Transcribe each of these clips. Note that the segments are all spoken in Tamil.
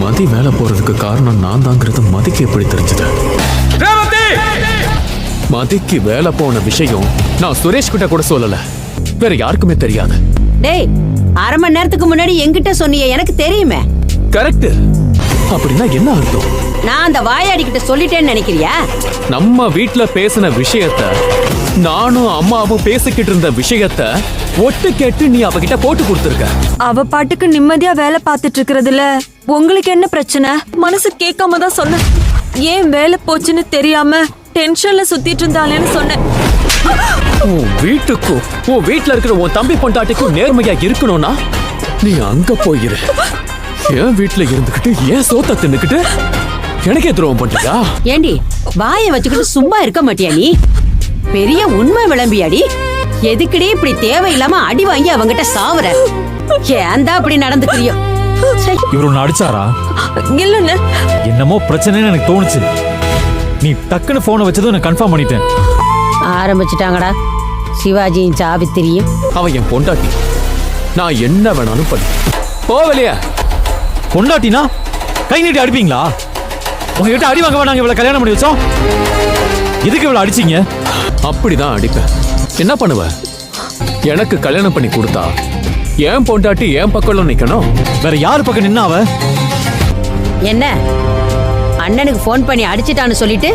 மதி வேலை போறதுக்கு காரணம் நான் தாங்கிறது மதிக்கு எப்படி தெரிஞ்சது? மதிக்கு வேலை போன விஷயம் நான் சுரேஷ் கிட்ட கூட சொல்லல, வேற யாருக்குமே தெரியாது. டேய், அரை மணி நேரத்துக்கு முன்னாடி என்கிட்ட சொன்னியே, எனக்கு தெரியுமே. கரெக்ட். அப்படின்னா என்ன அர்த்தம்? நான் அந்த வாயாடி கிட்ட சொல்லிட்டேன்னு நினைக்கிறியா? நம்ம வீட்ல பேசின விஷயத்த, நானும் அம்மாவும் பேசிக்கிட்டு இருந்த விஷயத்த ஒட்டு கேட்டு நீ அவகிட்ட போட்டு கொடுத்துருக்க. அவ பாட்டுக்கு நிம்மதியா வேலை பார்த்துட்டு இருக்கிறதுல உங்களுக்கு என்ன பிரச்சனை? மனசு கேட்காம தான் சொன்னேன். ஏன் வேலை போச்சுன்னு தெரியாம டென்ஷன்ல சுத்திட்டு இருந்தாலேன்னு சொன்னேன். உன் வீட்டுக்கும் உன் வீட்டுல இருக்கிற உன் தம்பி பொண்டாட்டிக்கும் நேர்மையா இருக்கணும்னா நீ அங்க போயிரு. என் வீட்டுல இருந்துகிட்டு ஏன் சோத்த தின்னுக்கிட்டு எனக்கே துரோகம் பண்றியா? ஏண்டி வாயை வச்சுக்கிட்டு சும்மா இருக்க மாட்டியா நீ? பெரிய உண்மை விளம்பியாடி. எதுக்குடி இப்படி தேவையில்லாம அடி வாங்கி அவங்கிட்ட சாவுற? ஏன் தான் அப்படி நடந்துக்கிறியோ? இவர் உன்னை அடிச்சாரா? இல்லன்னு என்னமோ பிரச்சனைன்னு எனக்கு தோணுச்சு. நீ டக்குன்னு போனை வச்சதும் நான் கன்ஃபார்ம் பண்ணிட்டேன். ஆரம்பிச்சுட்டாங்கடா சிவாஜியும் சாவித்திரியும். அவன் என் பொண்டாட்டி, நான் என்ன வேணாலும் பண்ணி போவலையா? பொண்டாட்டினா கை நீட்டி அடிப்பீங்களா? உங்ககிட்ட அடி வாங்க வேணாங்க இவ்வளவு கல்யாணம் பண்ணி வச்சோம். எதுக்கு இவ்வளவு அடிச்சீங்க? அப்படிதான் அடிப்பேன். என்ன பண்ணுவ? எனக்கு கல்யாணம் பண்ணி கொடுத்தா என் பொண்டாட்டி என் பக்கம் நிக்கணும். வேற யாரு பக்கம் நின்னா அவ? என்ன அண்ணனுக்கு போன் பண்ணி அடிச்சிட்டான்னு சொல்லிட்டு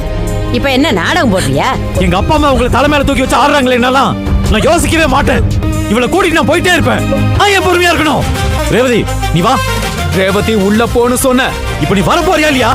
இப்ப என்ன நாடகம் போடுறியா? எங்க அப்பா அம்மா உங்களை தலை மேல தூக்கி வச்சு ஆடுறாங்களே, என்னலாம் நான் யோசிக்கவே மாட்டேன். இவ்வளவு கூட்டிட்டு நான் போயிட்டே இருப்பேன். ஏன் பொறுமையா இருக்கணும்? ரேவதி நீ வா. ரேவதி உள்ள போன்னு சொன்ன. இப்ப நீ வர போறியா இல்லையா?